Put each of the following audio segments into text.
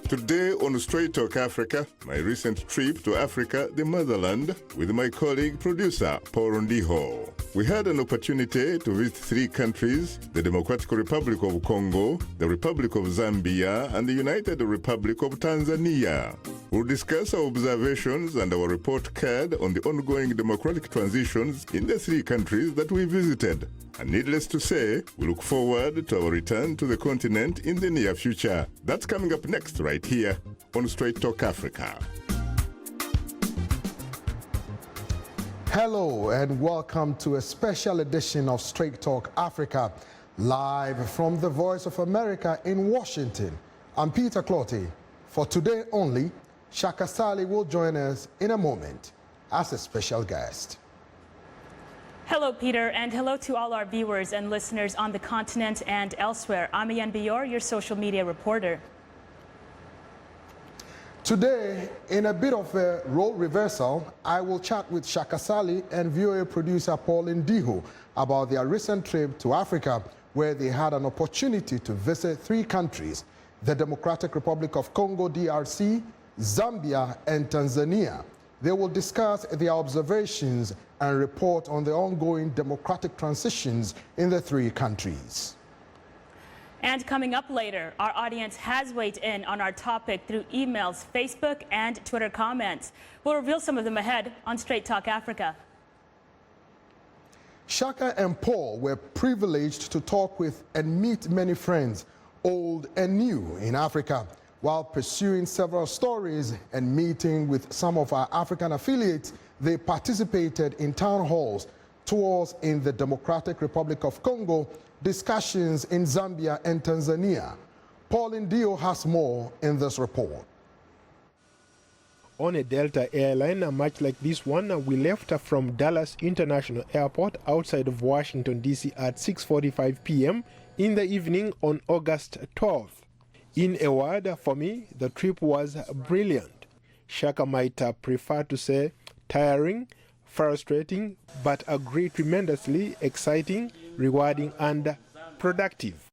Today on Straight Talk Africa, my recent trip to Africa, the motherland, with my colleague producer Paul Ndiho. We had an opportunity to visit 3 countries, the Democratic Republic of Congo, the Republic of Zambia, and the United Republic of Tanzania. We'll discuss our observations and our report card on the ongoing democratic transitions in the 3 countries that we visited. And needless to say, we look forward to our return to the continent in the near future. That's coming up next right here on Straight Talk Africa. Hello and welcome to a special edition of Straight Talk Africa, live from the Voice of America in Washington. I'm Peter Clotty. For today only, Shaka Sali will join us in a moment as a special guest. Hello, Peter, and hello to all our viewers and listeners on the continent and elsewhere. I'm Ian Bior, your social media reporter. Today, in a bit of a role reversal, I will chat with Shaka Sali and VOA producer Paul Ndiho about their recent trip to Africa, where they had an opportunity to visit 3 countries, the Democratic Republic of Congo, DRC, Zambia, and Tanzania. They will discuss their observations and report on the ongoing democratic transitions in the 3 countries. And coming up later, our audience has weighed in on our topic through emails, Facebook, and Twitter comments. We'll reveal some of them ahead on Straight Talk Africa. Shaka and Paul were privileged to talk with and meet many friends, old and new, in Africa, while pursuing several stories and meeting with some of our African affiliates. They participated in town halls, tours in the Democratic Republic of Congo, discussions in Zambia and Tanzania. Paul Ndiho has more in this report. On a Delta airline, much like this one, we left from Dallas International Airport outside of Washington, D.C. at 6:45 p.m. in the evening on August 12th. In a word, for me, the trip was brilliant. Shaka might prefer to say tiring, frustrating, but agree tremendously exciting, rewarding, and productive.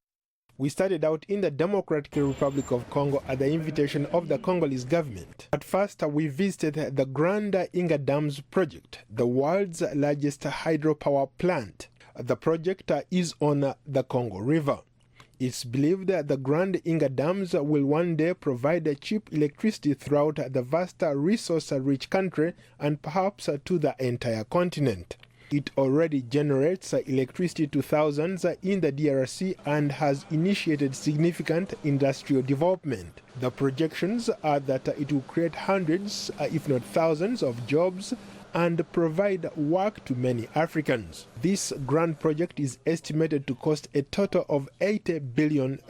We started out in the Democratic Republic of Congo at the invitation of the Congolese government. At first, we visited the Grand Inga Dams project, the world's largest hydropower plant. The project is on the Congo River. It's believed that the Grand Inga Dams will one day provide cheap electricity throughout the vast resource-rich country and perhaps to the entire continent. It already generates electricity to thousands in the DRC and has initiated significant industrial development. The projections are that it will create hundreds, if not thousands, of jobs and provide work to many Africans. This grand project is estimated to cost a total of $80 billion.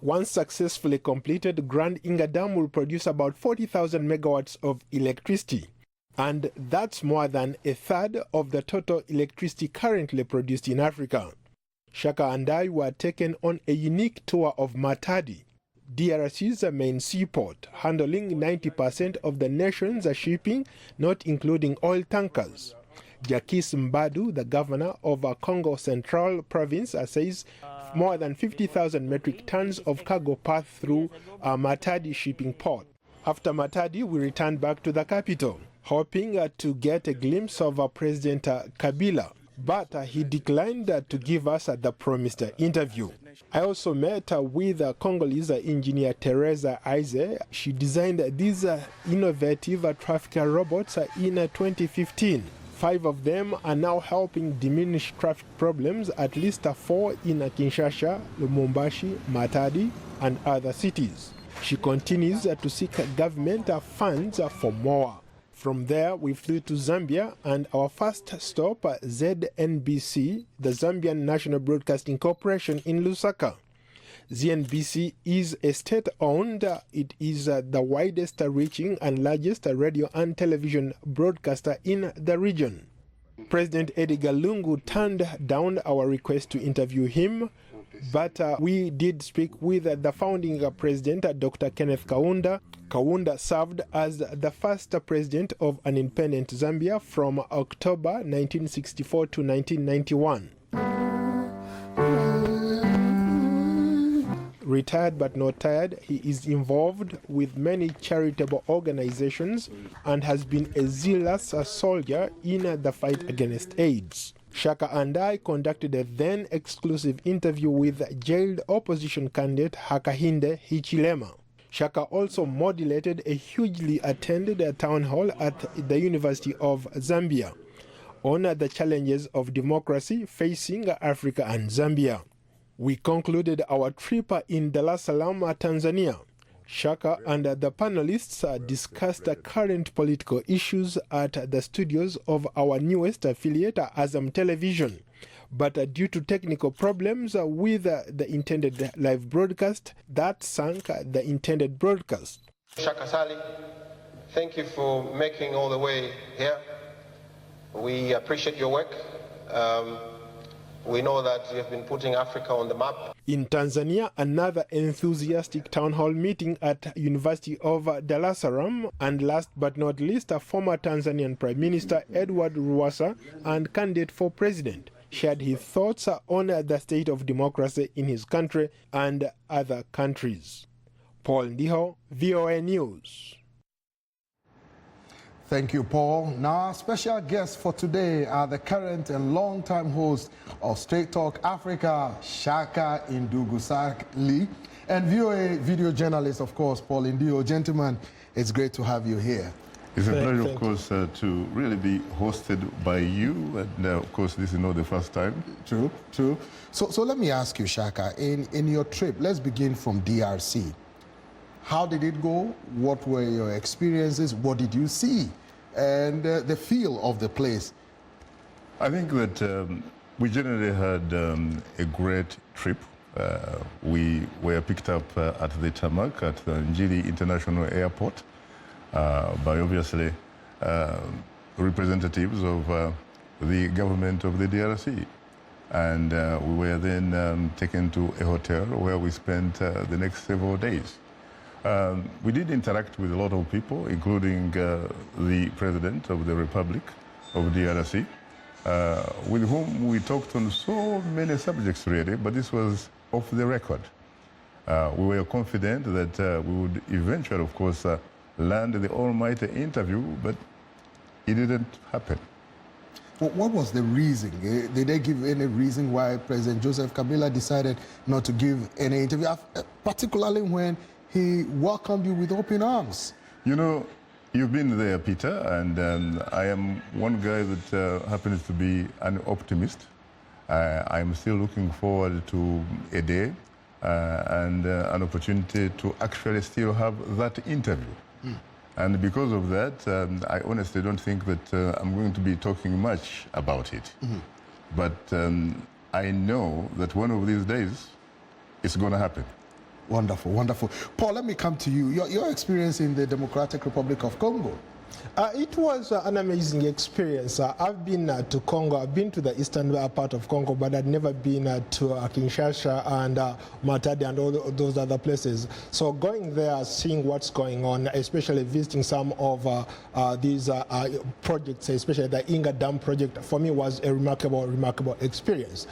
Once successfully completed, Grand Inga Dam will produce about 40,000 megawatts of electricity. And that's more than a third of the total electricity currently produced in Africa. Shaka and I were taken on a unique tour of Matadi, DRC's main seaport, handling 90% of the nation's shipping, not including oil tankers. Jacques Mbadu, the governor of Congo Central Province, says more than 50,000 metric tons of cargo pass through Matadi shipping port. After Matadi, we returned back to the capital, hoping to get a glimpse of President Kabila, but he declined to give us the promised interview. I also met with Congolese engineer Teresa Aize. She designed these innovative traffic robots in 2015. 5 of them are now helping diminish traffic problems, at least 4 in Kinshasa, Lubumbashi, Matadi, and other cities. She continues to seek government funds for more. From there, we flew to Zambia, and our first stop, ZNBC, the Zambian National Broadcasting Corporation in Lusaka. ZNBC is a state-owned, it is the widest reaching and largest radio and television broadcaster in the region. President Edgar Lungu turned down our request to interview him, but we did speak with the founding president, Dr. Kenneth Kaunda. Kaunda served as the first president of an independent Zambia from October 1964 to 1991. retired but not tired. He is involved with many charitable organizations and has been a zealous soldier in the fight against AIDS. Shaka and I conducted a then exclusive interview with jailed opposition candidate Hakainde Hichilema. Shaka also moderated a hugely attended town hall at the University of Zambia on the challenges of democracy facing Africa and Zambia. We concluded our trip in Dar es Salaam, Tanzania. Shaka and the panelists discussed current political issues at the studios of our newest affiliate, Azam Television. But due to technical problems with the intended live broadcast, that sank the intended broadcast. Shaka Sali, thank you for making all the way here. We appreciate your work. We know that you have been putting Africa on the map. In Tanzania, another enthusiastic town hall meeting at University of Dar es Salaam, and last but not least, a former Tanzanian Prime Minister Edward Lowassa and candidate for president shared his thoughts on the state of democracy in his country and other countries. Paul Ndiho, VOA News. Thank you, Paul. Now, our special guests for today are the current and long-time host of Straight Talk Africa, Shaka Ndugusali, and VOA video journalist, of course, Paul Ndiho. Gentlemen, it's great to have you here. It's a pleasure, of course, to really be hosted by you. And, of course, this is not the first time. True, true. So let me ask you, Shaka, in your trip, let's begin from DRC. How did it go? What were your experiences? What did you see? And the feel of the place? I think that we generally had a great trip. We were picked up at the tarmac at the Njiri International Airport by obviously representatives of the government of the DRC. And we were then taken to a hotel where we spent the next several days. We did interact with a lot of people, including the President of the Republic of DRC, with whom we talked on so many subjects really, but this was off the record. We were confident that we would eventually, of course, land the almighty interview, but it didn't happen. What was the reason? Did they give any reason why President Joseph Kabila decided not to give any interview, particularly when he welcomed you with open arms? You know, you've been there, Peter, and I am one guy that happens to be an optimist. I'm still looking forward to a day and an opportunity to actually still have that interview. And because of that, I honestly don't think that I'm going to be talking much about it. But I know that one of these days it's going to happen. Wonderful, wonderful. Paul, let me come to you. Your experience in the Democratic Republic of Congo. It was an amazing experience. I've been to Congo. I've been to the eastern part of Congo, but I'd never been to Kinshasa and Matadi and all those other places. So going there, seeing what's going on, especially visiting some of these projects, especially the Inga Dam project, for me was a remarkable experience.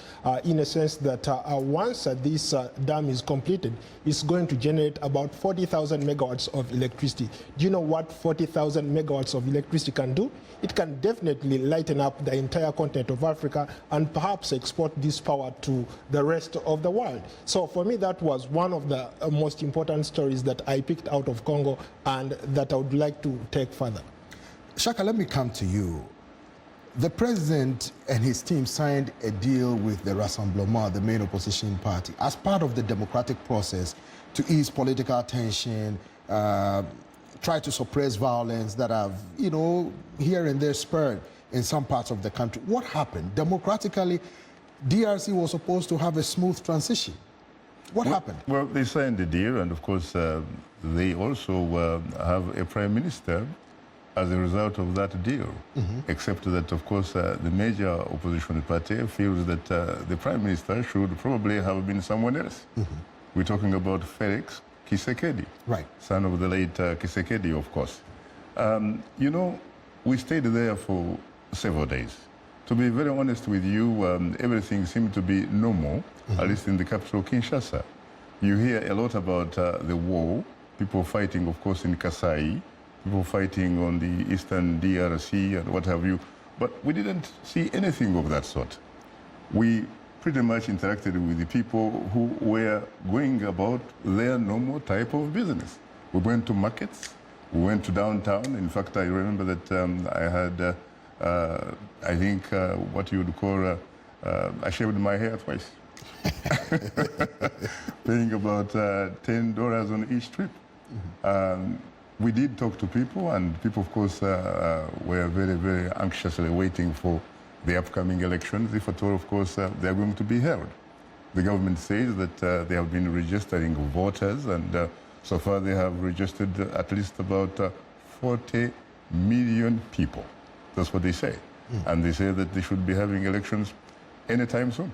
In a sense that once this dam is completed, it's going to generate about 40,000 megawatts of electricity. Do you know what 40,000 megawatts of electricity can do? It can definitely lighten up the entire continent of Africa and perhaps export this power to the rest of the world. So for me, that was one of the most important stories that I picked out of Congo and that I would like to take further. Shaka, let me come to you. The president and his team signed a deal with the Rassemblement, the main opposition party, as part of the democratic process to ease political tension, try to suppress violence that have, you know, here and there spurred in some parts of the country. What happened? Democratically, DRC was supposed to have a smooth transition. What happened? Well, they signed the deal, and of course, they also have a prime minister as a result of that deal, except that, of course, the major opposition party feels that the prime minister should probably have been someone else. We're talking about Felix Tshisekedi, right, son of the late Tshisekedi, of course. You know, we stayed there for several days. To be very honest with you, everything seemed to be normal, at least in the capital, Kinshasa. You hear a lot about the war, people fighting, of course, in Kasai, people fighting on the eastern DRC and what have you, but we didn't see anything of that sort. We pretty much interacted with the people who were going about their normal type of business. We went to markets, we went to downtown. In fact, I remember that I had, I think, what you would call, I shaved my hair twice. Paying about $10 on each trip. We did talk to people, and people, of course, were very, very anxiously waiting for the upcoming elections, if at all, of course, they are going to be held. The government says that they have been registering voters, and so far they have registered at least about 40 million people. That's what they say. And they say that they should be having elections anytime soon.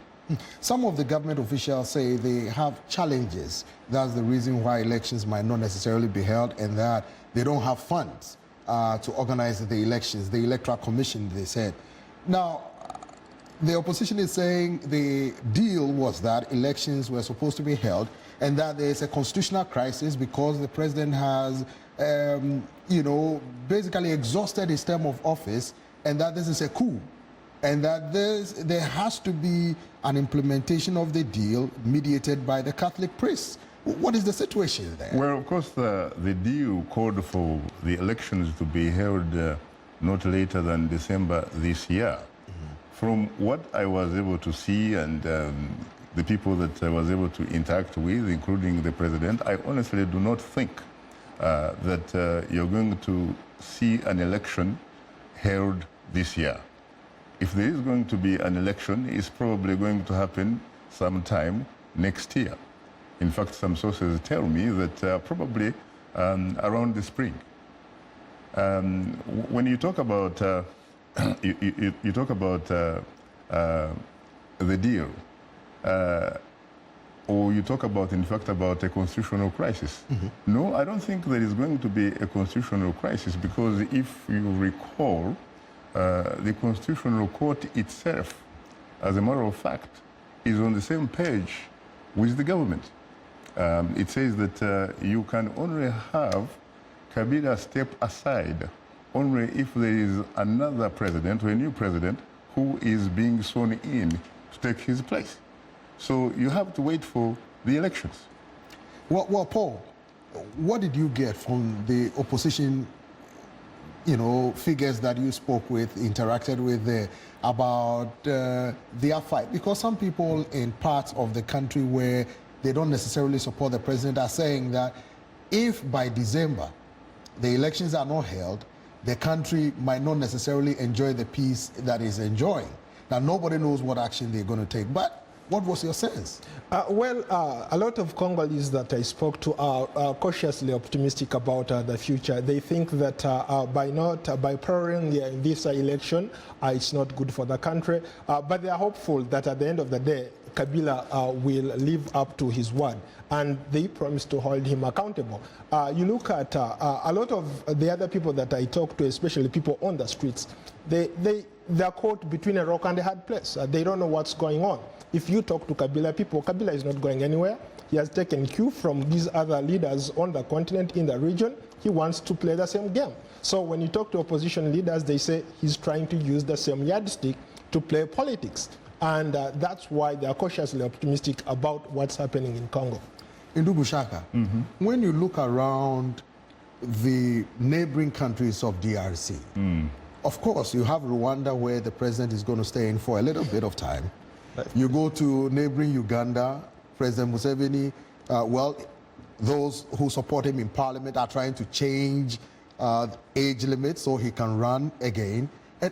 Some of the government officials say they have challenges. That's the reason why elections might not necessarily be held, and that they don't have funds to organize the elections. The Electoral Commission, they said. Now, the opposition is saying the deal was that elections were supposed to be held, and that there is a constitutional crisis because the president has, basically exhausted his term of office, and that this is a coup. And that there has to be an implementation of the deal mediated by the Catholic priests. What is the situation there? Well, of course, the deal called for the elections to be held not later than December this year. From what I was able to see and the people that I was able to interact with, including the president, I honestly do not think that you're going to see an election held this year. If there is going to be an election, it's probably going to happen sometime next year. In fact, some sources tell me that probably around the spring. When you talk about you talk about the deal, or you talk about, in fact, about a constitutional crisis. No, I don't think there is going to be a constitutional crisis, because if you recall, the Constitutional Court itself, as a matter of fact, is on the same page with the government. It says that you can only have Kabila step aside only if there is another president or a new president who is being sworn in to take his place. So you have to wait for the elections. Well, Paul, what did you get from the opposition, figures that you spoke with, interacted with about their fight? Because some people in parts of the country where they don't necessarily support the president are saying that if by December the elections are not held, the country might not necessarily enjoy the peace that it's enjoying. Now, nobody knows what action they're going to take, but what was your sense? A lot of Congolese that I spoke to are cautiously optimistic about the future. They think that by prolonging this election, it's not good for the country. But they are hopeful that at the end of the day, Kabila will live up to his word, and they promise to hold him accountable. You look at a lot of the other people that I talk to, especially people on the streets, they're caught between a rock and a hard place. They don't know what's going on. If you talk to Kabila people, Kabila is not going anywhere. He has taken cue from these other leaders on the continent, in the region. He wants to play the same game. So when you talk to opposition leaders, they say he's trying to use the same yardstick to play politics. And that's why they are cautiously optimistic about what's happening in Congo. Ndugu Shaka, when you look around the neighboring countries of DRC, of course, you have Rwanda, where the president is going to stay in for a little bit of time. You go to neighboring Uganda, President Museveni, those who support him in parliament are trying to change age limits so he can run again.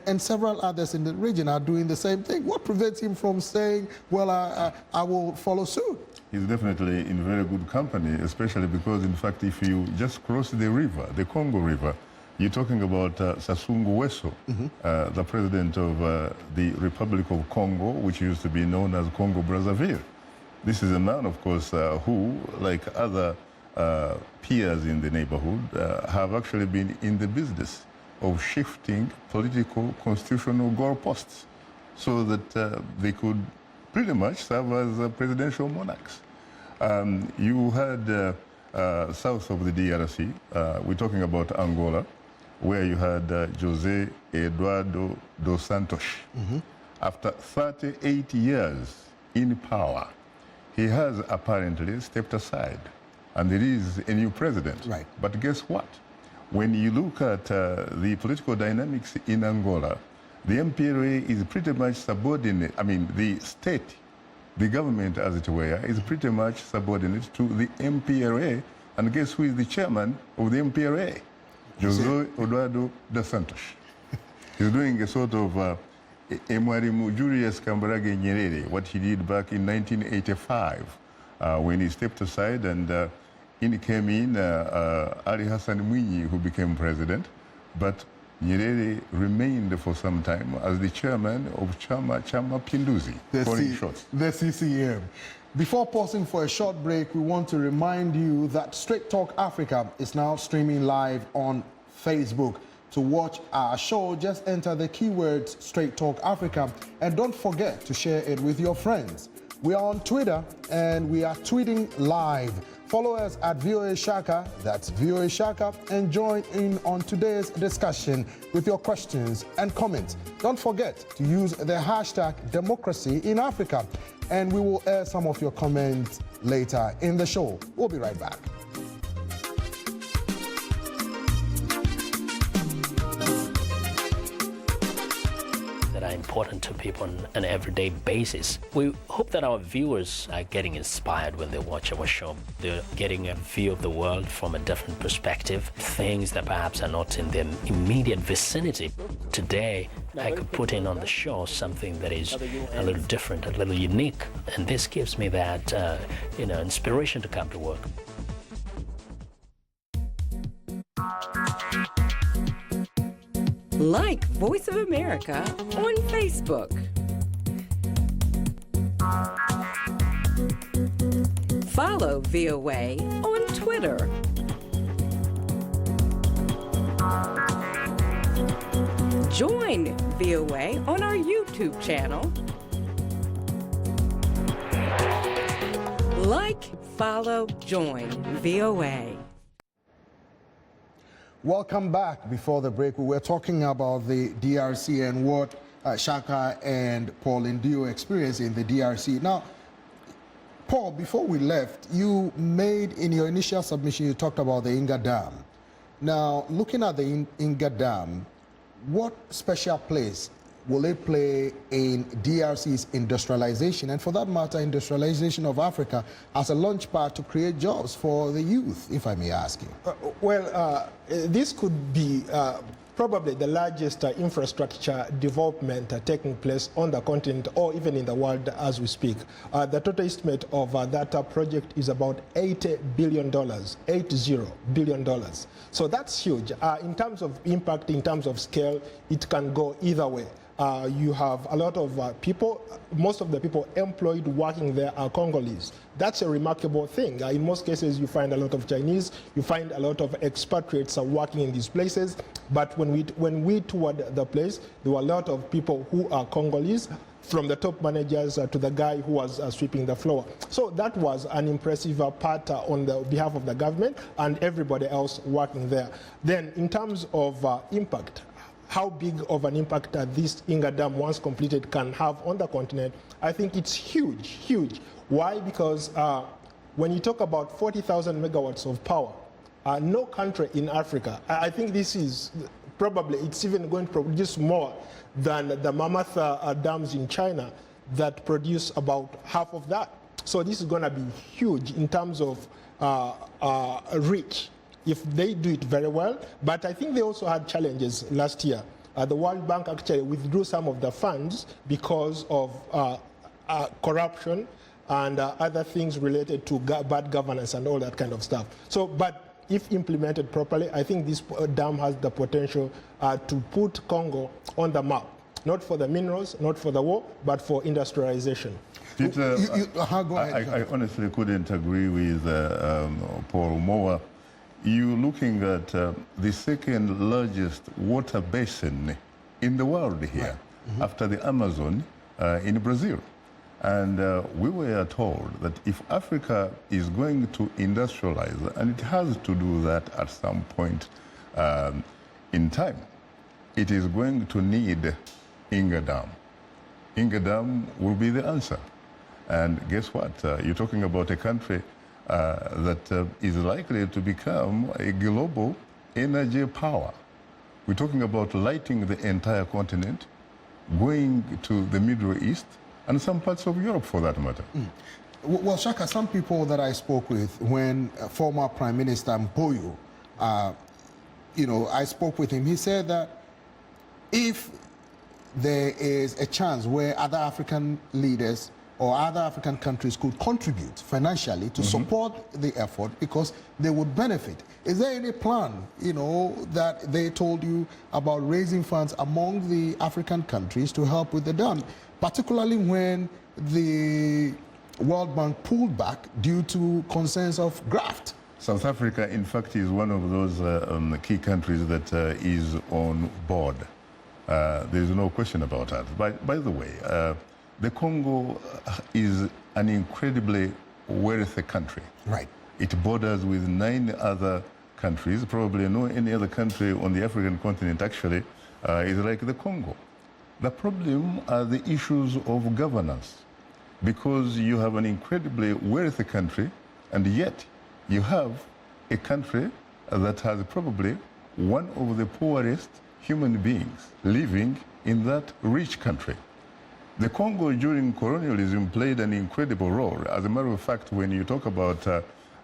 And several others in the region are doing the same thing. What prevents him from saying, well, I will follow suit? He's definitely in very good company, especially because, in fact, if you just cross the river, the Congo River, you're talking about Sassou Nguesso, the president of the Republic of Congo, which used to be known as Congo-Brazzaville. This is a man, of course, who, like other peers in the neighborhood, have actually been in the business of shifting political constitutional goalposts so that they could pretty much serve as presidential monarchs. You had south of the DRC, we're talking about Angola, where you had Jose Eduardo dos Santos. After 38 years in power, he has apparently stepped aside, and there is a new president. Right. But guess what? When you look at the political dynamics in Angola, the MPLA is pretty much subordinate. I mean, the state, the government, as it were, is pretty much subordinate to the MPLA. And guess who is the chairman of the MPLA? Jose Eduardo dos Santos. He's doing a sort of Mwalimu Julius Kambarage Nyerere, what he did back in 1985 when he stepped aside and in came in Ali Hassan Mwinyi, who became president. But Nyerere remained for some time as the chairman of Chama Pinduzi, the CCM. Before pausing for a short break, we want to remind you that Straight Talk Africa is now streaming live on Facebook. To watch our show, just enter the keywords Straight Talk Africa and don't forget to share it with your friends. We are on Twitter and we are tweeting live. Follow us at VOA Shaka, that's VOA Shaka, and join in on today's discussion with your questions and comments. Don't forget to use the hashtag Democracy in Africa, and we will air some of your comments later in the show. We'll be right back. That are important to people on an everyday basis. We hope that our viewers are getting inspired when they watch our show. They're getting a view of the world from a different perspective, things that perhaps are not in their immediate vicinity. Today, I could put in on the show something that is a little different, a little unique, and this gives me that, inspiration to come to work. Like Voice of America on Facebook. Follow VOA on Twitter. Join VOA on our YouTube channel. Like, follow, join VOA. Welcome back. Before the break, we were talking about the DRC and what Shaka and Paul Ndio experienced in the DRC. Now, Paul, before we left, you made, in your initial submission, you talked about the Inga Dam. Now, looking at the Inga Dam, what special place will it play in DRC's industrialization, and for that matter, industrialization of Africa as a launchpad to create jobs for the youth, if I may ask you? This could be probably the largest infrastructure development taking place on the continent or even in the world as we speak. The total estimate of that project is about $80 billion, $80 billion. So that's huge. In terms of impact, in terms of scale, it can go either way. You have a lot of people, most of the people employed working there are Congolese. That's a remarkable thing. In most cases, you find a lot of Chinese, you find a lot of expatriates working in these places. But when we toured the place, there were a lot of people who are Congolese, from the top managers to the guy who was sweeping the floor. So that was an impressive part on the behalf of the government and everybody else working there. Then in terms of impact, how big of an impact this Inga Dam, once completed, can have on the continent, I think it's huge, huge. Why? Because when you talk about 40,000 megawatts of power, no country in Africa, I think this is probably, it's even going to produce more than the Mammoth dams in China that produce about half of that. So this is going to be huge in terms of reach, if they do it very well. But I think they also had challenges last year. The World Bank actually withdrew some of the funds because of corruption and other things related to bad governance and all that kind of stuff. So, but if implemented properly, I think this dam has the potential to put Congo on the map. Not for the minerals, not for the war, but for industrialization. Peter, I honestly couldn't agree with Paul more. You're looking at the second largest water basin in the world here, after the Amazon in Brazil. And we were told that if Africa is going to industrialize, and it has to do that at some point in time, it is going to need Inga Dam. Inga Dam will be the answer. And guess what? You're talking about a country that is likely to become a global energy power. We're talking about lighting the entire continent, going to the Middle East, and some parts of Europe for that matter. Well, Shaka, some people that I spoke with when former Prime Minister Mpoyo, I spoke with him, he said that if there is a chance where other African leaders or other African countries could contribute financially to support the effort because they would benefit. Is there any plan, that they told you about raising funds among the African countries to help with the dam, particularly when the World Bank pulled back due to concerns of graft? South Africa, in fact, is one of those key countries that is on board. There is no question about that. By the way, the Congo is an incredibly wealthy country. Right. It borders with 9 other countries. Probably no any other country on the African continent actually is like the Congo. The problem are the issues of governance, because you have an incredibly wealthy country, and yet you have a country that has probably one of the poorest human beings living in that rich country. The Congo during colonialism played an incredible role. As a matter of fact, when you talk about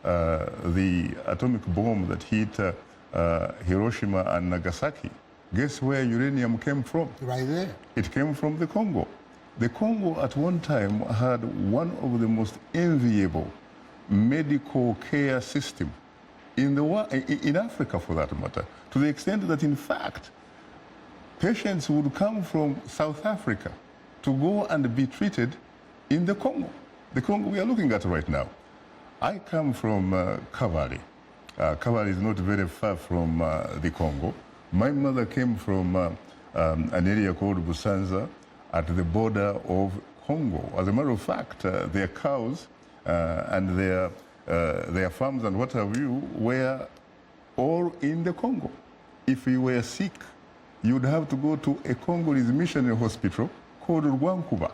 the atomic bomb that hit Hiroshima and Nagasaki, guess where uranium came from? Right there. It came from the Congo. The Congo at one time had one of the most enviable medical care system in Africa, for that matter, to the extent that, in fact, patients would come from South Africa to go and be treated in the Congo we are looking at right now. I come from Kavari. Kavari is not very far from the Congo. My mother came from an area called Busanza at the border of Congo. As a matter of fact, their cows and their farms and what have you were all in the Congo. If you were sick, you'd have to go to a Congolese missionary hospital called Rwankuba.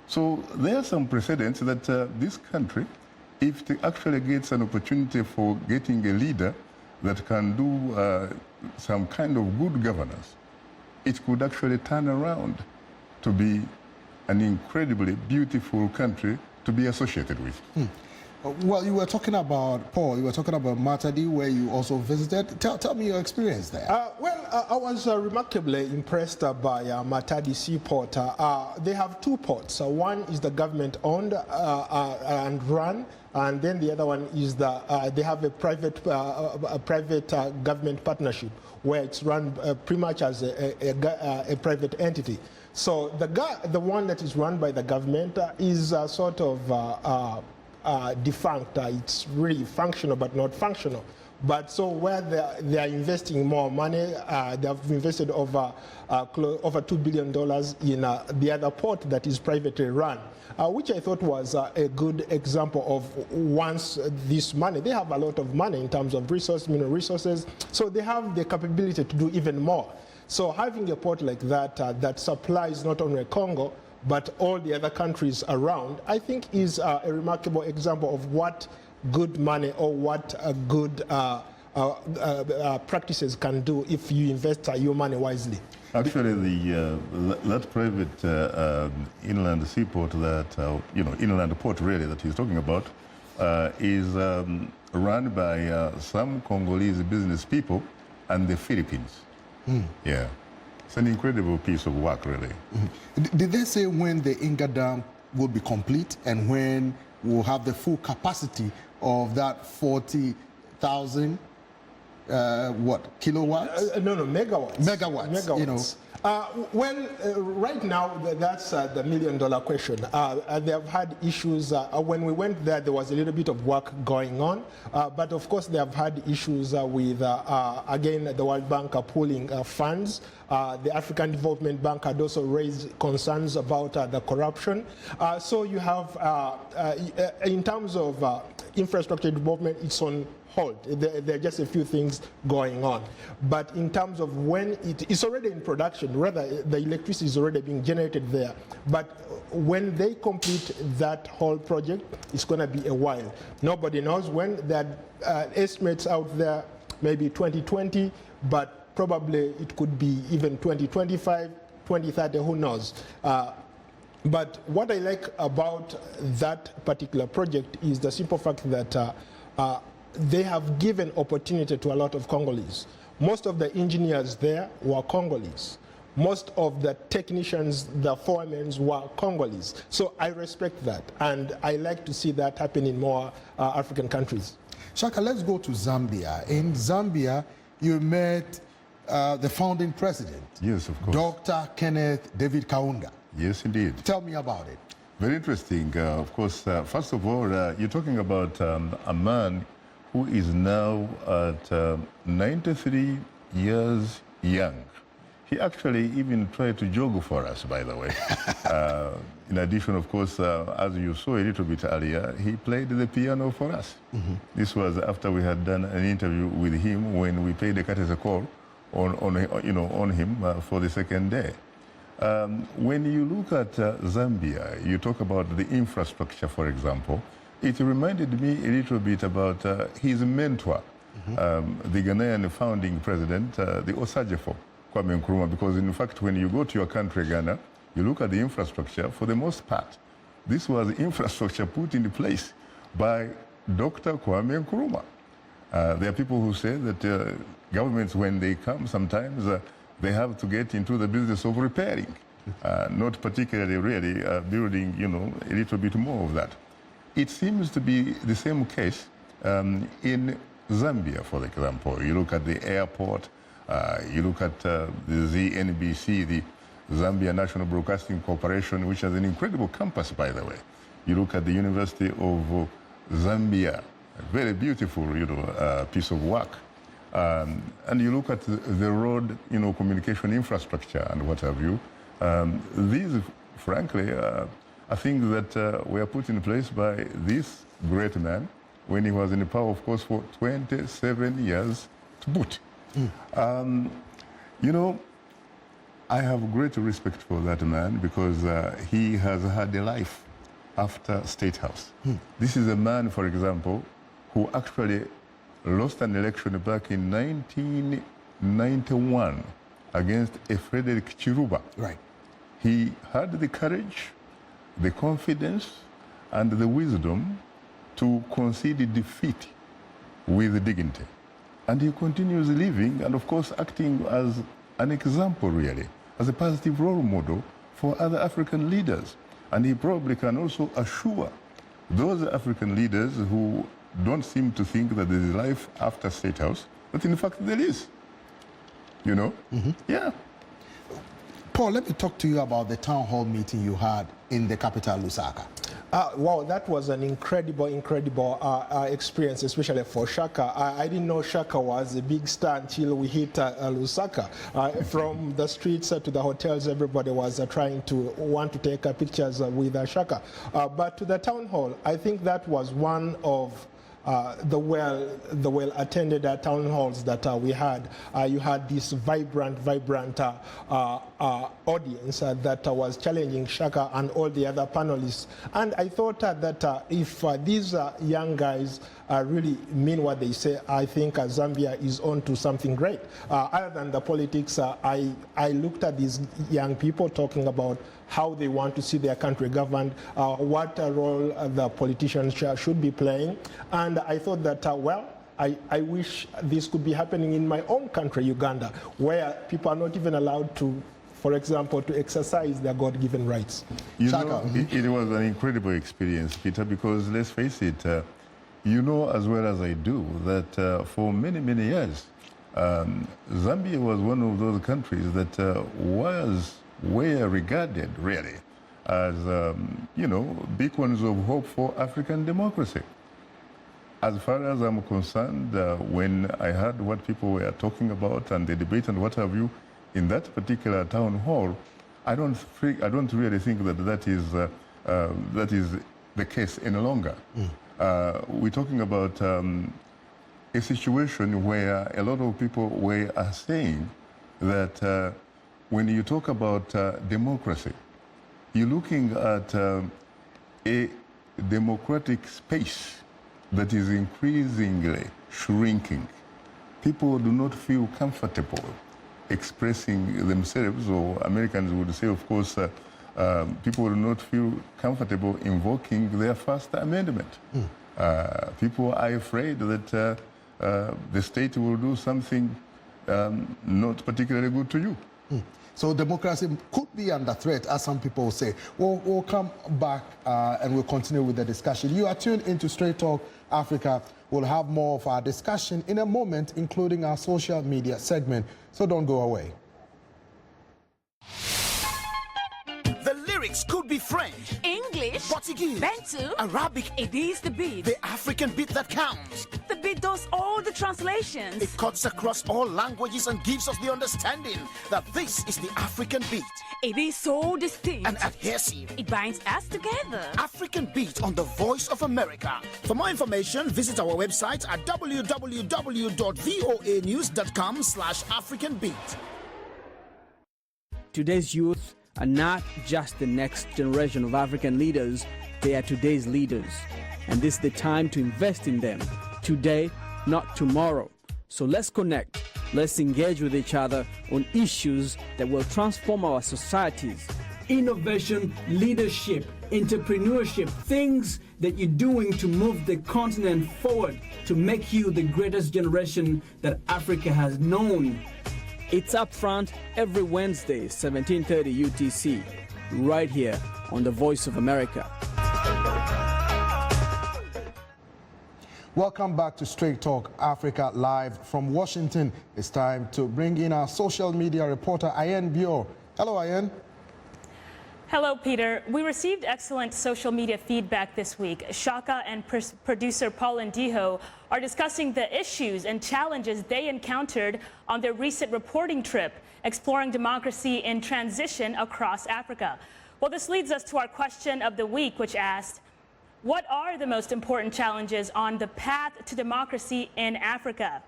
So there are some precedents that this country, if it actually gets an opportunity for getting a leader that can do some kind of good governance, it could actually turn around to be an incredibly beautiful country to be associated with. Well, you were talking about, Paul, you were talking about Matadi, where you also visited. Tell me your experience there. I was remarkably impressed by Matadi Seaport. They have 2 ports. One is the government-owned and run, and then the other one is they have a private government partnership where it's run pretty much as a private entity. So the one that is run by the government is sort of defunct. It's really functional but not functional. But so where they are investing more money, they have invested over $2 billion in the other port that is privately run, which I thought was a good example of once this money, they have a lot of money in terms of mineral resources, so they have the capability to do even more. So having a port like that that supplies not only Congo, but all the other countries around, I think is a remarkable example of what good money or what good practices can do if you invest your money wisely. Actually, that private inland seaport that, inland port really that he's talking about is run by some Congolese business people and the Philippines. Yeah. It's an incredible piece of work, really. Did they say when the Inga Dam will be complete and when we'll have the full capacity of that 40,000 kilowatts? No, megawatts. Megawatts. Right now, that's the million-dollar question. They have had issues. When we went there, there was a little bit of work going on. But of course, they have had issues with, again, the World Bank pooling funds. The African Development Bank had also raised concerns about the corruption. So you have, in terms of infrastructure development, it's on hold. There are just a few things going on. But in terms of when it's already in production, rather the electricity is already being generated there. But when they complete that whole project, it's going to be a while. Nobody knows when. There are estimates out there, maybe 2020, but probably it could be even 2025, 2030, who knows. But what I like about that particular project is the simple fact that they have given opportunity to a lot of Congolese. Most of the engineers there were Congolese. Most of the technicians, the foremen were Congolese. So I respect that, and I like to see that happen in more African countries. Shaka, let's go to Zambia. In Zambia, you met the founding president. Yes, of course. Dr. Kenneth David Kaunda. Yes, indeed. Tell me about it. Very interesting. Of course, first of all, you're talking about a man who is now at 93 years young. He actually even tried to jog for us, by the way. In addition, of course, as you saw a little bit earlier, he played the piano for us. Mm-hmm. This was after we had done an interview with him when we paid a courtesy call on him for the second day. When you look at Zambia, you talk about the infrastructure, for example. It reminded me a little bit about his mentor, mm-hmm. The Ghanaian founding president, the Osajefo, Kwame Nkrumah, because in fact, when you go to your country, Ghana, you look at the infrastructure, for the most part, this was infrastructure put in place by Dr. Kwame Nkrumah. There are people who say that governments, when they come, sometimes they have to get into the business of repairing, not particularly really building, a little bit more of that. It seems to be the same case in Zambia, for example. You look at the airport, you look at the ZNBC, the Zambia National Broadcasting Corporation, which has an incredible campus, by the way. You look at the University of Zambia, a very beautiful, piece of work. And you look at the road, communication infrastructure and what have you. These, frankly, are things that were put in place by this great man when he was in power, of course, for 27 years to boot. Mm. I have great respect for that man because he has had a life after State House. Mm. This is a man, for example, who actually lost an election back in 1991 against a Frederick Chiruba. Right. He had the courage, the confidence, and the wisdom to concede defeat with dignity. And he continues living and, of course, acting as an example, really, as a positive role model for other African leaders. And he probably can also assure those African leaders who don't seem to think that there is life after State House, but in fact there is. Mm-hmm. Yeah. Paul, let me talk to you about the town hall meeting you had in the capital, Lusaka. Wow, that was an incredible experience, especially for Shaka. I didn't know Shaka was a big star until we hit Lusaka. From the streets to the hotels, everybody was trying to want to take pictures with Shaka. But to the town hall, I think that was one of the well-attended town halls that we had. You had this vibrant audience that was challenging Shaka and all the other panelists. And I thought that if these young guys really mean what they say, I think Zambia is on to something great. Other than the politics, I looked at these young people talking about how they want to see their country governed, what role the politicians should be playing. And I thought that, I wish this could be happening in my own country, Uganda, where people are not even allowed to, for example, to exercise their God-given rights. It was an incredible experience, Peter, because let's face it, you know as well as I do that for many, many years, Zambia was one of those countries that were regarded really as, beacons of hope for African democracy. As far as I'm concerned, when I heard what people were talking about and the debate and what have you in that particular town hall, I don't really think that is the case any longer. We're talking about a situation where a lot of people are saying that when you talk about democracy, you're looking at a democratic space that is increasingly shrinking. People do not feel comfortable expressing themselves, or Americans would say, of course, people do not feel comfortable invoking their First Amendment. People are afraid that the state will do something not particularly good to you. So democracy could be under threat, as some people say. We'll come back and we'll continue with the discussion. You are tuned into Straight Talk Africa. We'll have more of our discussion in a moment, including our social media segment. So don't go away. The lyrics could be French, English, Portuguese, Bantu, Arabic. It is the beat. The African beat that counts. The beat does all the translations. It cuts across all languages and gives us the understanding that this is the African beat. It is so distinct and adhesive. It binds us together. African Beat on the Voice of America. For more information, visit our website at www.voanews.com/AfricanBeat. Today's youth are not just the next generation of African leaders, they are today's leaders. And this is the time to invest in them. Today, not tomorrow. So let's connect. Let's engage with each other on issues that will transform our societies. Innovation, leadership, entrepreneurship, things that you're doing to move the continent forward, to make you the greatest generation that Africa has known. It's Upfront every Wednesday, 17:30 UTC, right here on the Voice of America. Welcome back to Straight Talk Africa live from Washington. It's time to bring in our social media reporter, Ayen Bior. Hello, Ayen. Hello, Peter. We received excellent social media feedback this week. Shaka and producer Paul Ndiho are discussing the issues and challenges they encountered on their recent reporting trip, exploring democracy in transition across Africa. Well, this leads us to our question of the week, which asked, what are the most important challenges on the path to democracy in Africa?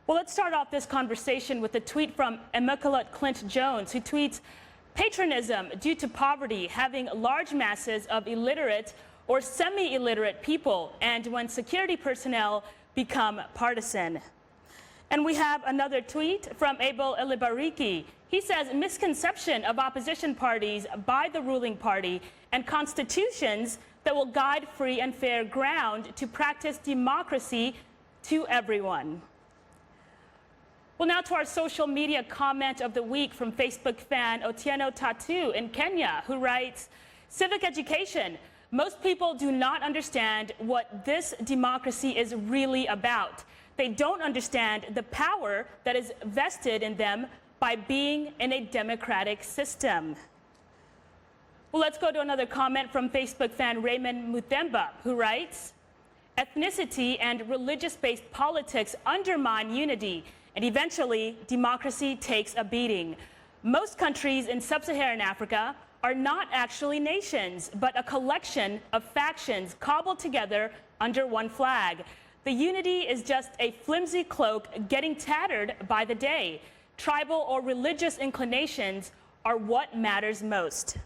Well, let's start off this conversation with a tweet from Immaculate Clint Jones, who tweets, patronism due to poverty, having large masses of illiterate or semi-illiterate people, and when security personnel become partisan. And we have another tweet from Abel Elibariki. He says, misconception of opposition parties by the ruling party and constitutions that will guide free and fair ground to practice democracy to everyone. Well, now to our social media comment of the week from Facebook fan Otieno Tatu in Kenya, who writes, civic education. Most people do not understand what this democracy is really about. They don't understand the power that is vested in them by being in a democratic system. Well, let's go to another comment from Facebook fan Raymond Muthemba, who writes, ethnicity and religious-based politics undermine unity, and eventually democracy takes a beating. Most countries in sub-Saharan Africa are not actually nations, but a collection of factions cobbled together under one flag. The unity is just a flimsy cloak getting tattered by the day. Tribal or religious inclinations are what matters most.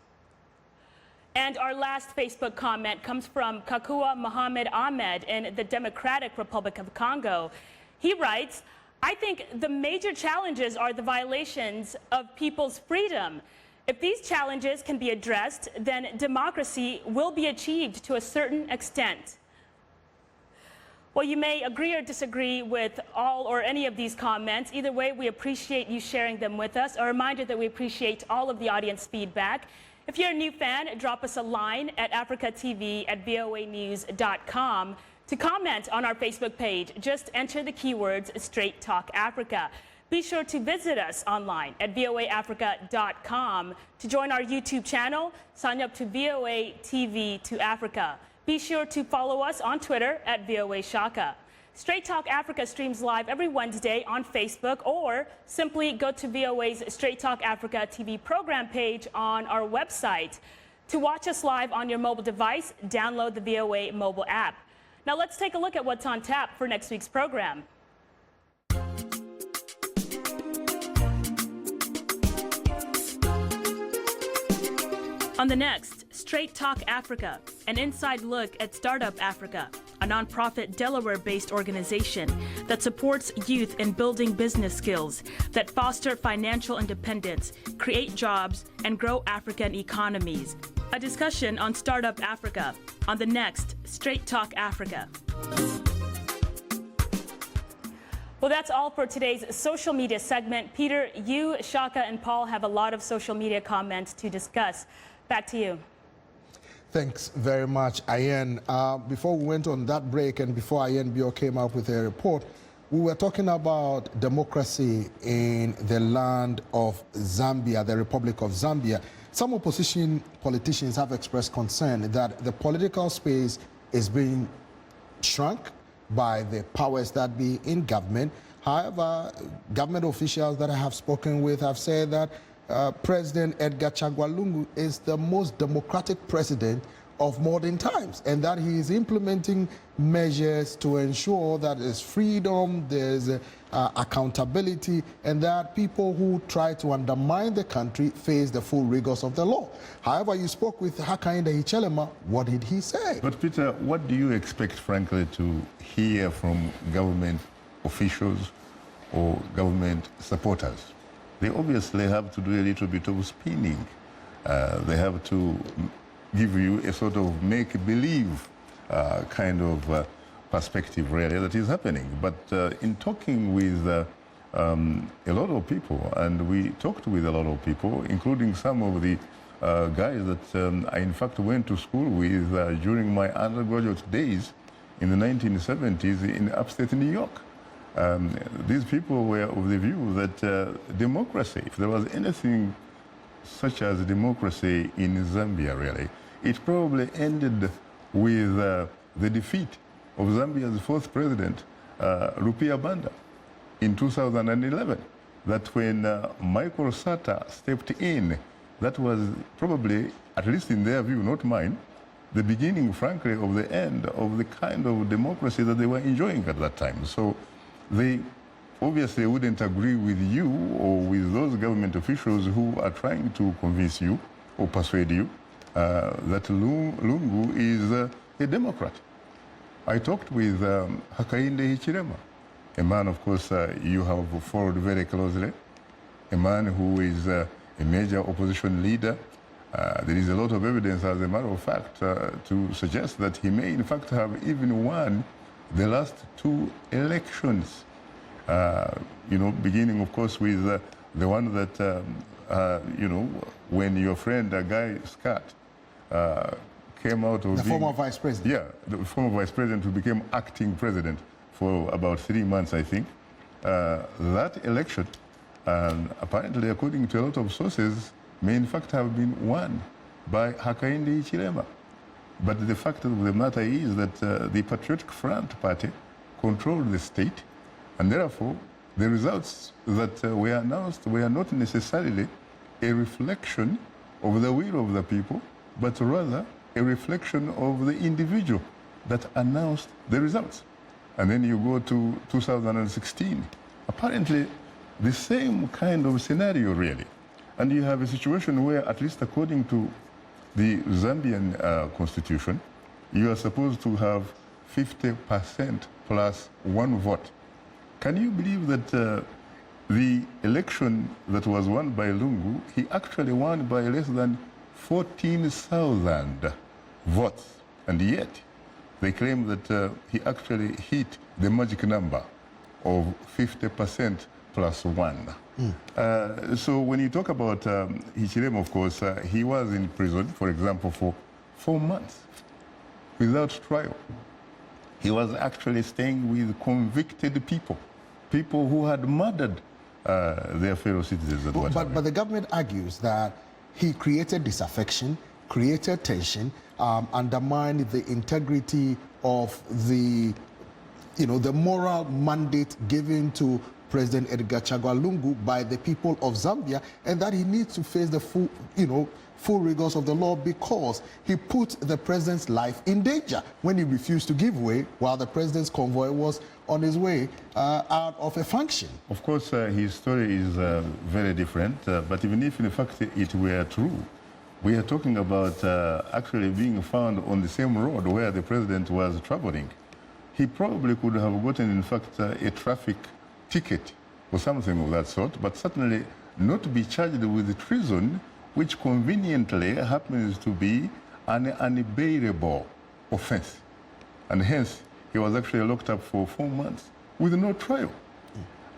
And our last Facebook comment comes from Kakua Mohammed Ahmed in the Democratic Republic of Congo. He writes, I think the major challenges are the violations of people's freedom. If these challenges can be addressed, then democracy will be achieved to a certain extent. Well, you may agree or disagree with all or any of these comments. Either way, we appreciate you sharing them with us. A reminder that we appreciate all of the audience feedback. If you're a new fan, drop us a line at africatv@voanews.com. To comment on our Facebook page, just enter the keywords Straight Talk Africa. Be sure to visit us online at voaafrica.com. To join our YouTube channel, sign up to VOA TV to Africa. Be sure to follow us on Twitter at VOA Shaka. Straight Talk Africa streams live every Wednesday on Facebook, or simply go to VOA's Straight Talk Africa TV program page on our website. To watch us live on your mobile device, download the VOA mobile app. Now let's take a look at what's on tap for next week's program. On the next, Straight Talk Africa, an inside look at Startup Africa, a nonprofit Delaware-based organization that supports youth in building business skills that foster financial independence, create jobs, and grow African economies. A discussion on Startup Africa on the next Straight Talk Africa. Well, that's all for today's social media segment. Peter, you, Shaka, and Paul have a lot of social media comments to discuss. Back to you. Thanks very much, Ayen. Before we went on that break and before Ayen Bio came up with a report, we were talking about democracy in the land of Zambia, the Republic of Zambia. Some opposition politicians have expressed concern that the political space is being shrunk by the powers that be in government. However, government officials that I have spoken with have said that President Edgar Chagwa Lungu is the most democratic president of modern times, and that he is implementing measures to ensure that there's freedom, there's accountability, and that people who try to undermine the country face the full rigors of the law. However, you spoke with Hakainde Hichilema. What did he say? But Peter, what do you expect, frankly, to hear from government officials or government supporters? They obviously have to do a little bit of spinning. They have to give you a sort of make-believe kind of perspective, really, that is happening. But in talking with a lot of people, and we talked with a lot of people, including some of the guys that I in fact went to school with during my undergraduate days in the 1970s in upstate New York. These people were of the view that democracy, if there was anything such as democracy in Zambia, really, it probably ended with the defeat of Zambia's fourth president, Rupia Banda, in 2011. That when Michael Sata stepped in, that was probably, at least in their view, not mine, the beginning, frankly, of the end of the kind of democracy that they were enjoying at that time. So they obviously wouldn't agree with you or with those government officials who are trying to convince you or persuade you that Lungu is a Democrat. I talked with Hakainde Hichilema, a man, of course, you have followed very closely, a man who is a major opposition leader. There is a lot of evidence, as a matter of fact, to suggest that he may, in fact, have even won the last two elections, you know, beginning, of course, with the one that, you know, when your friend, Guy Scott, came out of the former vice president. Yeah, the former vice president who became acting president for about 3 months, I think. That election, apparently, according to a lot of sources, may in fact have been won by Hakainde Hichilema. But the fact of the matter is that the Patriotic Front Party controlled the state, and therefore the results that were announced were not necessarily a reflection of the will of the people, but rather a reflection of the individual that announced the results. And then you go to 2016. Apparently, the same kind of scenario, really. And you have a situation where, at least according to the Zambian constitution, you are supposed to have 50% plus one vote. Can you believe that the election that was won by Lungu, he actually won by less than 14,000 votes, and yet they claim that he actually hit the magic number of 50% plus one. So when you talk about Hichilema, of course, he was in prison, for example, for 4 months without trial. he was actually staying with convicted people, people who had murdered their fellow citizens. But the government argues that he created disaffection, created tension, undermined the integrity of the moral mandate given to President Edgar Chagwa Lungu by the people of Zambia, and that he needs to face the full rigors of the law because he put the president's life in danger when he refused to give way while the president's convoy was on his way out of a function. Of course, his story is very different, but even if in fact it were true, we are talking about actually being found on the same road where the president was traveling. He probably could have gotten, in fact, a traffic ticket or something of that sort, but certainly not to be charged with treason, which conveniently happens to be an unbearable offense. And hence, he was actually locked up for 4 months with no trial.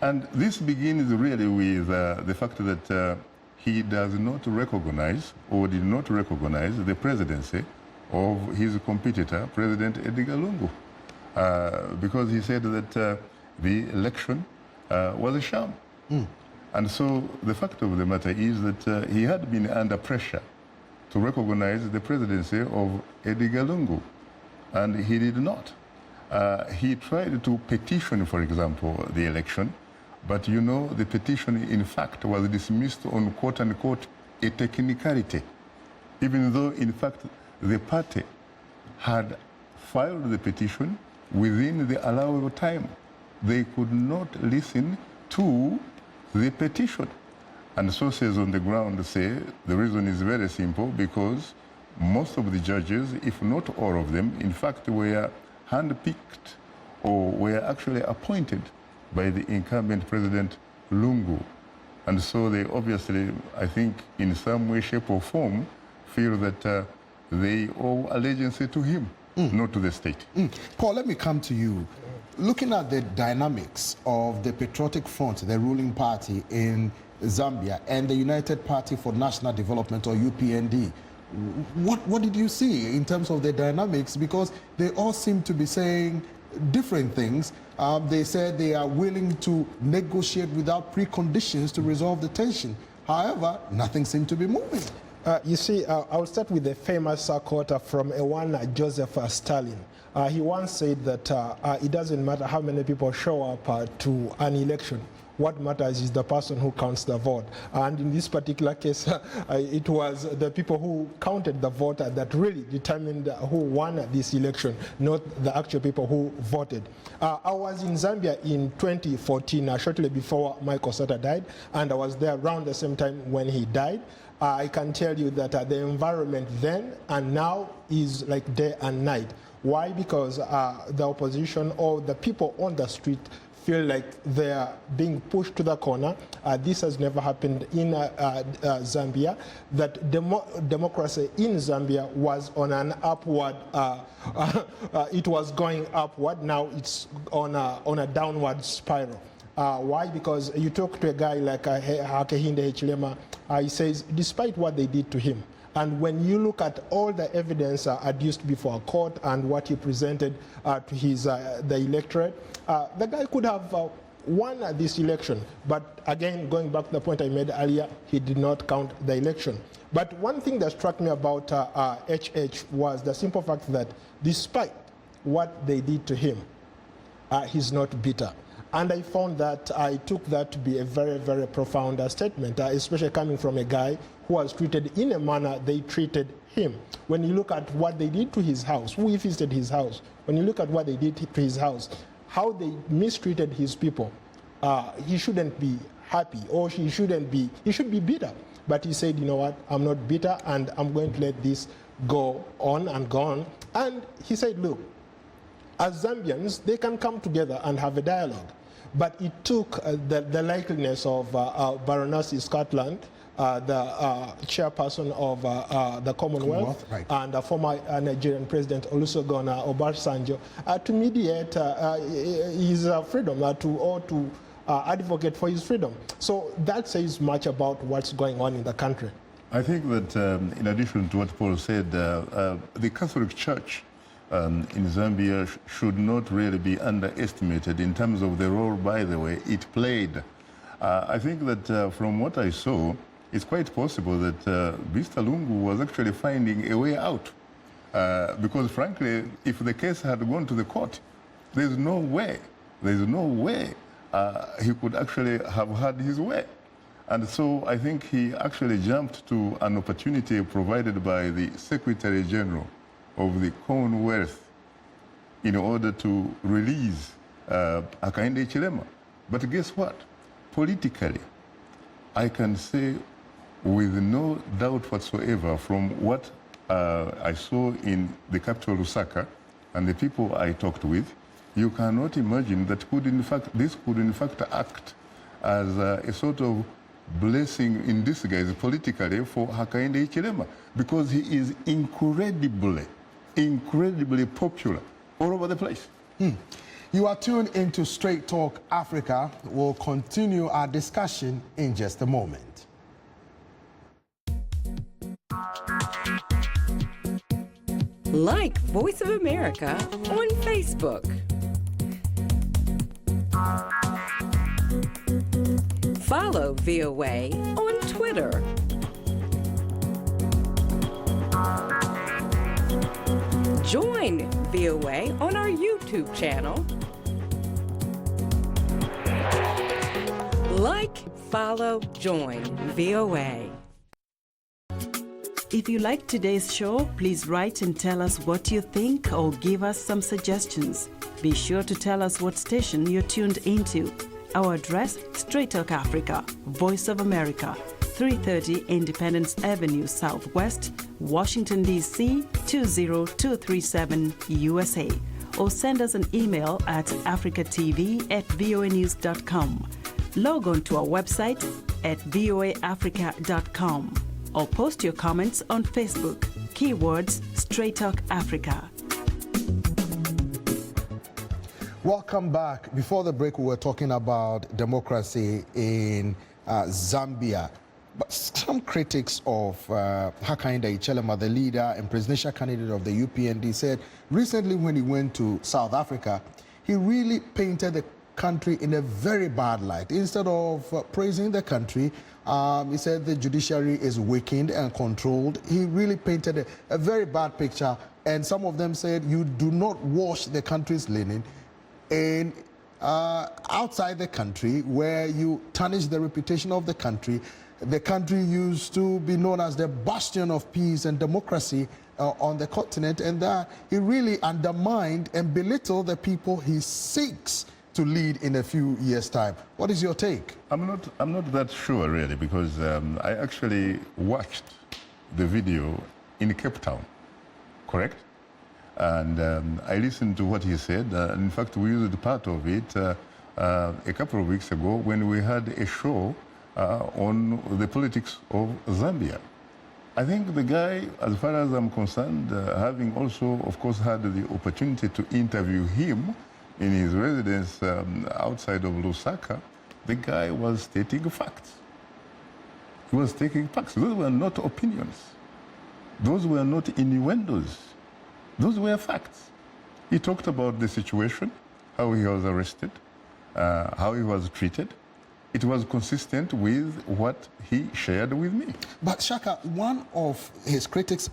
And this begins really with the fact that he does not recognize or did not recognize the presidency of his competitor, President Edgar Lungu, because he said that the election was a sham. And so the fact of the matter is that he had been under pressure to recognize the presidency of Edgar Lungu, and he did not. He tried to petition, for example, the election, but the petition in fact was dismissed on quote-unquote a technicality, even though in fact the party had filed the petition within the allowable time. They could not listen to the petition. And sources on the ground say the reason is very simple, because most of the judges, if not all of them, in fact were handpicked or were actually appointed by the incumbent President Lungu. And so they obviously, I think, in some way, shape or form, feel that they owe allegiance to him, not to the state. Paul, let me come to you. Looking at the dynamics of the Patriotic Front, the ruling party in Zambia, and the United Party for National Development, or UPND, what did you see in terms of the dynamics? Because they all seem to be saying different things. They said they are willing to negotiate without preconditions to resolve the tension. However, nothing seemed to be moving. You see, I'll start with the famous quote from one Joseph Stalin. He once said that it doesn't matter how many people show up to an election. What matters is the person who counts the vote. And in this particular case, it was the people who counted the vote that really determined who won this election, not the actual people who voted. I was in Zambia in 2014, shortly before Michael Sata died, and I was there around the same time when he died. I can tell you that the environment then and now is like day and night. Why? Because the opposition or the people on the street feel like they are being pushed to the corner. This has never happened in Zambia. That democracy in Zambia was on an upward, it was going upward. Now it's on a downward spiral. Why? Because you talk to a guy like Hakainde Hichilema, he says, despite what they did to him, and when you look at all the evidence adduced before a court and what he presented to his the electorate, the guy could have won this election. But again, going back to the point I made earlier, he did not count the election. But one thing that struck me about HH was the simple fact that despite what they did to him, he's not bitter. And I found that I took that to be a very, very profound statement, especially coming from a guy who was treated in a manner they treated him. When you look at what they did to his house, who visited his house, when you look at what they did to his house, how they mistreated his people, he shouldn't be happy, or he should be bitter. But he said, you know what, I'm not bitter, and I'm going to let this go on and go on. And he said, look, as Zambians, they can come together and have a dialogue. But it took the likeliness of Baroness Scotland, the chairperson of the Commonwealth, right, and former Nigerian President Olusegun Obasanjo, to mediate his freedom, to advocate for his freedom. So that says much about what's going on in the country. I think that in addition to what Paul said, the Catholic Church in Zambia should not really be underestimated in terms of the role, by the way, it played. I think that from what I saw, it's quite possible that Mr. Lungu was actually finding a way out. Because frankly, if the case had gone to the court, there's no way he could actually have had his way. And so I think he actually jumped to an opportunity provided by the Secretary General of the Commonwealth in order to release Hakainde Hichilema. But guess what? Politically, I can say with no doubt whatsoever from what I saw in the capital Lusaka and the people I talked with, you cannot imagine that this could in fact act as a sort of blessing in disguise politically for Hakainde Hichilema, because he is incredibly popular all over the place. You are tuned into Straight Talk Africa. We'll continue our discussion in just a moment. Like Voice of America on Facebook. Follow VOA on Twitter. Join VOA on our YouTube channel. Like, follow, join VOA. If you like today's show, please write and tell us what you think or give us some suggestions. Be sure to tell us what station you're tuned into. Our address, Straight Talk Africa, Voice of America, 330 Independence Avenue Southwest, Washington, D.C. 20237 USA. Or send us an email at africatv@voanews.com. Log on to our website at voaafrica.com. Or post your comments on Facebook. Keywords Straight Talk Africa. Welcome back. Before the break, we were talking about democracy in Zambia. But some critics of Hakainde Hichilema, the leader and presidential candidate of the UPND, said recently when he went to South Africa, he really painted the country in a very bad light. Instead of praising the country, he said the judiciary is weakened and controlled. He really painted a very bad picture. And some of them said you do not wash the country's linen in outside the country, where you tarnish the reputation of the country. The country used to be known as the bastion of peace and democracy on the continent, and that he really undermined and belittled the people he seeks to lead in a few years' time. What is your take? I'm not that sure really, because I actually watched the video in Cape Town, correct? And I listened to what he said. In fact, we used part of it a couple of weeks ago when we had a show on the politics of Zambia. I think the guy, as far as I'm concerned, having also, of course, had the opportunity to interview him in his residence outside of Lusaka, the guy was stating facts. He was stating facts. Those were not opinions. Those were not innuendos. Those were facts. He talked about the situation, how he was arrested, how he was treated. It was consistent with what he shared with me. But Shaka, one of his critics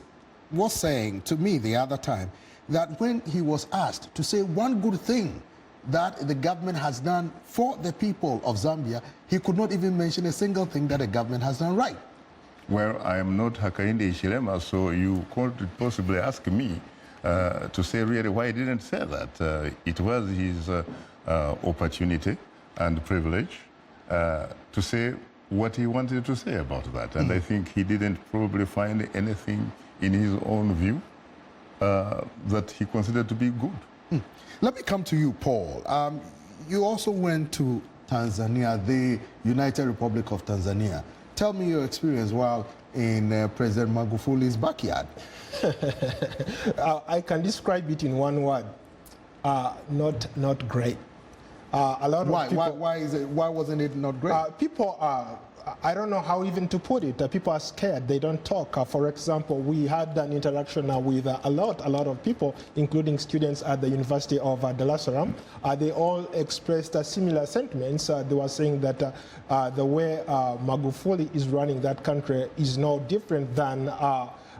was saying to me the other time that when he was asked to say one good thing that the government has done for the people of Zambia, he could not even mention a single thing that the government has done right. Well, I am not Hakainde Hichilema, so you could possibly ask me to say really why he didn't say that. It was his opportunity and privilege to say what he wanted to say about that. And I think he didn't probably find anything in his own view that he considered to be good. Let me come to you, Paul. You also went to Tanzania, the United Republic of Tanzania. Tell me your experience while in President Magufuli's backyard. I can describe it in one word: not great. A lot of people. Why wasn't it not great? People I don't know how even to put it. People are scared. They don't talk. For example, we had an interaction with a lot of people, including students at the University of Dar es Salaam. They all expressed similar sentiments. They were saying that the way Magufuli is running that country is no different than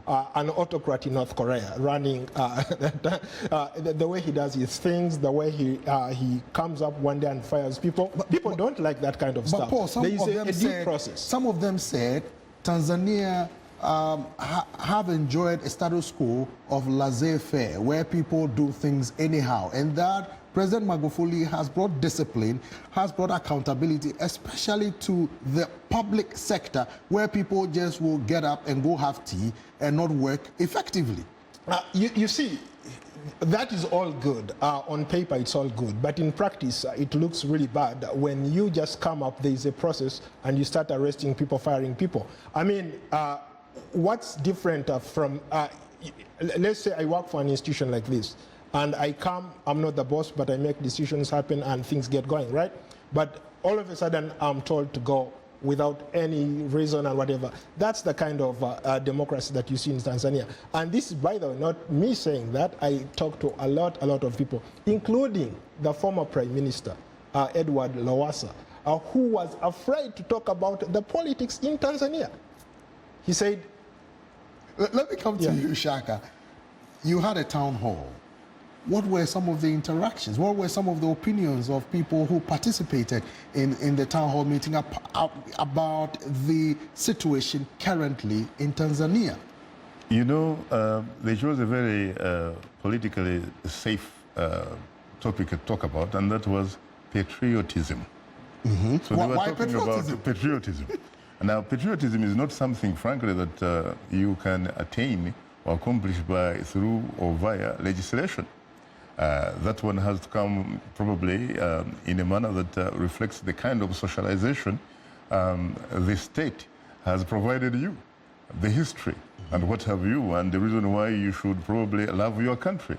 an autocrat in North Korea running the way he does his things, the way he comes up one day and fires people. People don't like that kind of stuff. Paul, there is a due process. Some of them said Tanzania have enjoyed a status quo of laissez-faire, where people do things anyhow, and that President Magufuli has brought discipline, has brought accountability, especially to the public sector, where people just will get up and go have tea and not work effectively. You see, that is all good. On paper, it's all good. But in practice, it looks really bad. When you just come up, there is a process, and you start arresting people, firing people. I mean, what's different from, let's say I work for an institution like this, and I come, I'm not the boss, but I make decisions happen and things get going, right? But all of a sudden, I'm told to go without any reason and whatever. That's the kind of democracy that you see in Tanzania. And this is, by the way, not me saying that. I talked to a lot of people, including the former Prime Minister, Edward Lowassa, who was afraid to talk about the politics in Tanzania. He said... Let me come to you, Shaka. You had a town hall. What were some of the interactions? What were some of the opinions of people who participated in the town hall meeting about the situation currently in Tanzania? You know, they chose a very politically safe topic to talk about, and that was patriotism. Mm-hmm. So they were talking about patriotism. Now, patriotism is not something, frankly, that you can attain or accomplish through or via legislation. That one has to come probably in a manner that reflects the kind of socialization the state has provided you, the history and what have you, and the reason why you should probably love your country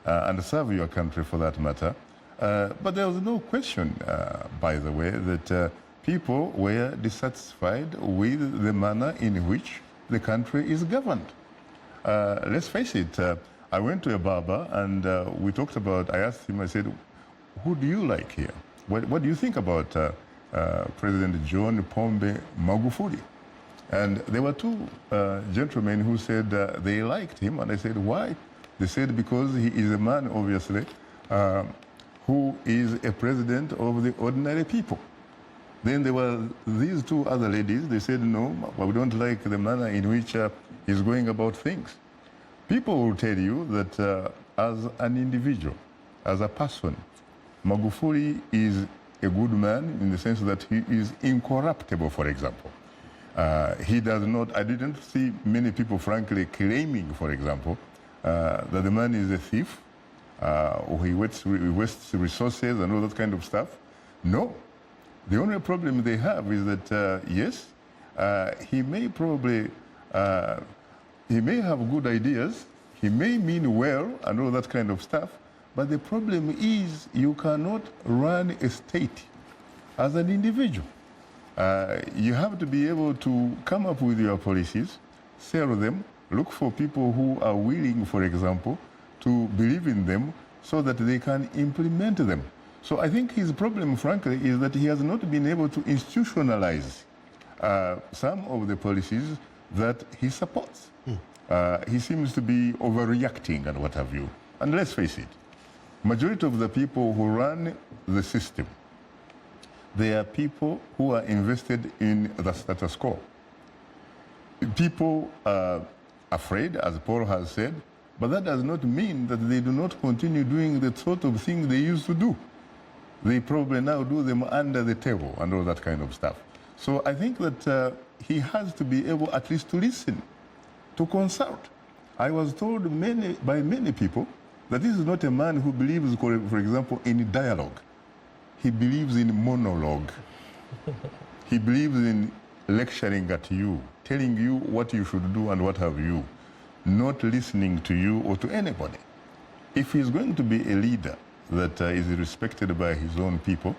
and serve your country for that matter. But there was no question, by the way, that people were dissatisfied with the manner in which the country is governed. Let's face it, I went to a barber and we talked about, I asked him, I said, who do you like here? What do you think about President John Pombe Magufuli? And there were two gentlemen who said they liked him, and I said, why? They said because he is a man, obviously, who is a president of the ordinary people. Then there were these two other ladies, they said, no, we don't like the manner in which he's going about things. People will tell you that as an individual, as a person, Magufuli is a good man in the sense that he is incorruptible, for example. He does not, I didn't see many people frankly claiming, for example, that the man is a thief, or he wastes resources and all that kind of stuff. No. The only problem they have is that, yes, he may probably, he may have good ideas, he may mean well and all that kind of stuff, but the problem is you cannot run a state as an individual. You have to be able to come up with your policies, sell them, look for people who are willing, for example, to believe in them so that they can implement them. So I think his problem, frankly, is that he has not been able to institutionalize some of the policies that he supports. He seems to be overreacting and what have you. And let's face it, majority of the people who run the system, they are people who are invested in the status quo. People are afraid, as Paul has said, but that does not mean that they do not continue doing the sort of things they used to do. They probably now do them under the table and all that kind of stuff. So I think that he has to be able at least to listen, to consult. I was told by many people that this is not a man who believes, for example, in dialogue. He believes in monologue. He believes in lecturing at you, telling you what you should do and what have you, not listening to you or to anybody. If he's going to be a leader that is respected by his own people,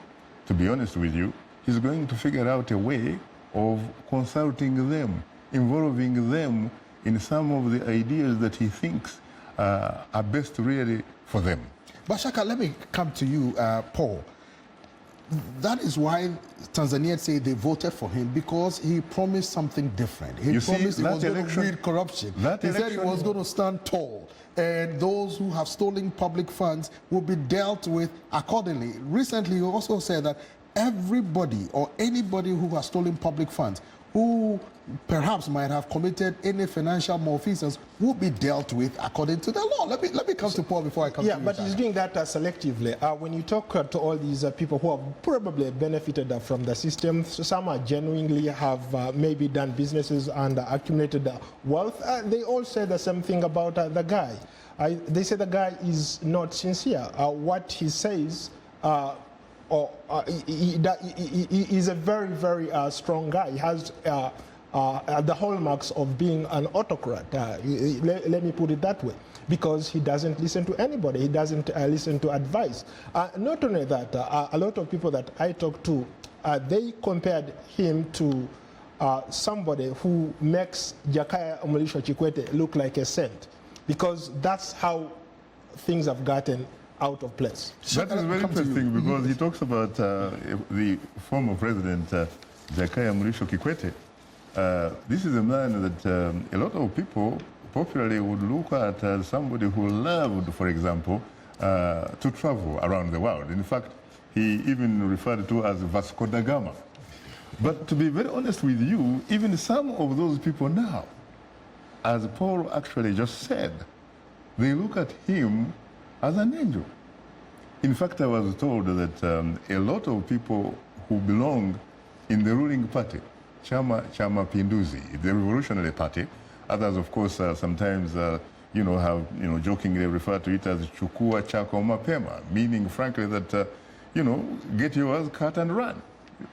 to be honest with you, he's going to figure out a way of consulting them, involving them in some of the ideas that he thinks are best really for them. But Shaka, let me come to you, Paul. That is why Tanzanians say they voted for him, because he promised something different. He promised he was going to weed corruption. He said he was going to stand tall, and those who have stolen public funds will be dealt with accordingly. Recently, he also said that everybody or anybody who has stolen public funds, who perhaps might have committed any financial malfeasance, will be dealt with according to the law. Let me come to Paul before I come to you. Yeah, but he's doing that selectively. When you talk to all these people who have probably benefited from the system, some are genuinely have maybe done businesses and accumulated wealth, they all say the same thing about the guy. They say the guy is not sincere. What he says, he is a very, very strong guy. He has the hallmarks of being an autocrat. Let me put it that way, because he doesn't listen to anybody. He doesn't listen to advice. Not only that, a lot of people that I talk to, they compared him to somebody who makes Jakaya Mrisho Kikwete look like a saint, because that's how things have gotten out of place. That is very interesting, because he talks about the former president, Jakaya Mrisho Kikwete. This is a man that a lot of people popularly would look at as somebody who loved, for example, to travel around the world. In fact, he even referred to as Vasco da Gama. But to be very honest with you, even some of those people now, as Paul actually just said, they look at him as an angel. In fact, I was told that a lot of people who belong in the ruling party, Chama Pinduzi, the revolutionary party, others, of course, sometimes, have, jokingly refer to it as Chukua Chako Mapema, meaning, frankly, that, get yours, cut and run.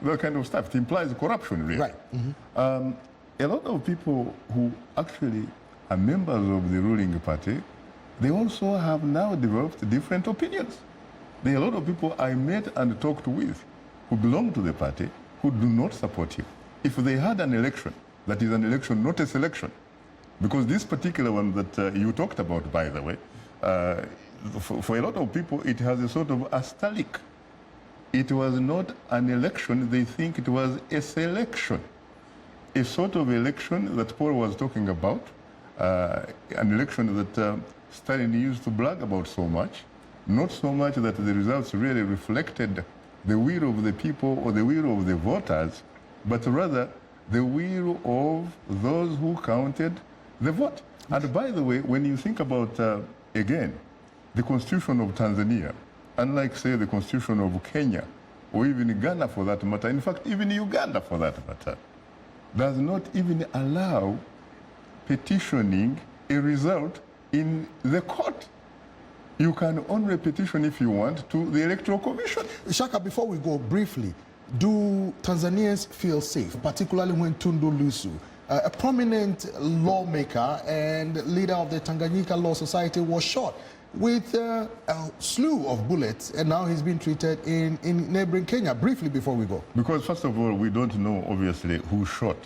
That kind of stuff. It implies corruption, really. Right. Mm-hmm. A lot of people who actually are members of the ruling party, they also have now developed different opinions. There are a lot of people I met and talked with who belong to the party who do not support him. If they had an election, that is an election, not a selection, because this particular one that you talked about, by the way, for a lot of people, it has a sort of asterisk. It was not an election, they think it was a selection. A sort of election that Paul was talking about, an election that Stalin used to brag about so much, not so much that the results really reflected the will of the people or the will of the voters, but rather the will of those who counted the vote. And by the way, when you think about, again, the constitution of Tanzania, unlike, say, the constitution of Kenya, or even Ghana for that matter, in fact, even Uganda for that matter, does not even allow petitioning a result in the court. You can only petition, if you want, to the Electoral Commission. Shaka, before we go, briefly, do Tanzanians feel safe, particularly when Tundu Lissu, a prominent lawmaker and leader of the Tanganyika Law Society, was shot with a slew of bullets, and now he's being treated in neighboring Kenya? Briefly, before we go. Because, first of all, we don't know, obviously, who shot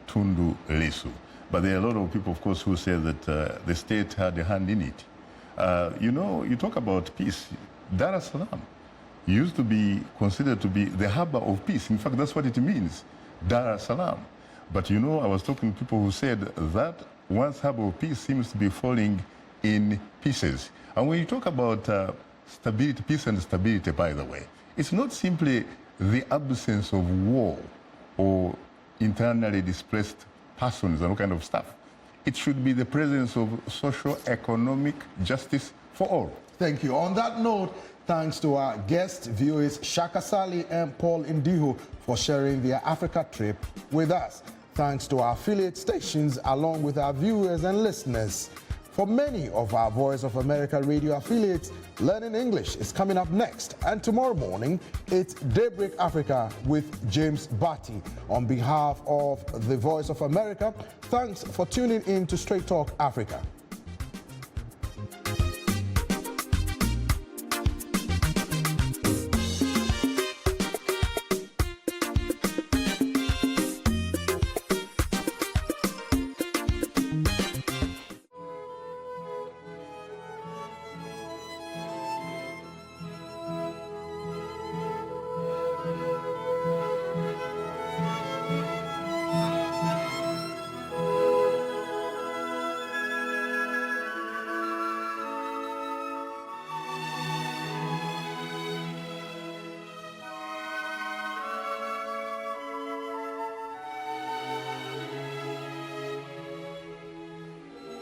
Tundu Lissu. But there are a lot of people, of course, who say that the state had a hand in it. You talk about peace. Dar es Salaam used to be considered to be the harbor of peace. In fact, that's what it means, Dar es Salaam. But I was talking to people who said that once harbor of peace seems to be falling in pieces. And when you talk about stability, peace and stability, by the way, it's not simply the absence of war or internally displaced persons and all kind of stuff. It should be the presence of socio-economic justice for all. Thank you. On that note, thanks to our guests, viewers Shaka Sali and Paul Ndiho, for sharing their Africa trip with us. Thanks to our affiliate stations, along with our viewers and listeners. For many of our Voice of America radio affiliates, Learning English is coming up next. And tomorrow morning, it's Daybreak Africa with James Batty. On behalf of the Voice of America, thanks for tuning in to Straight Talk Africa.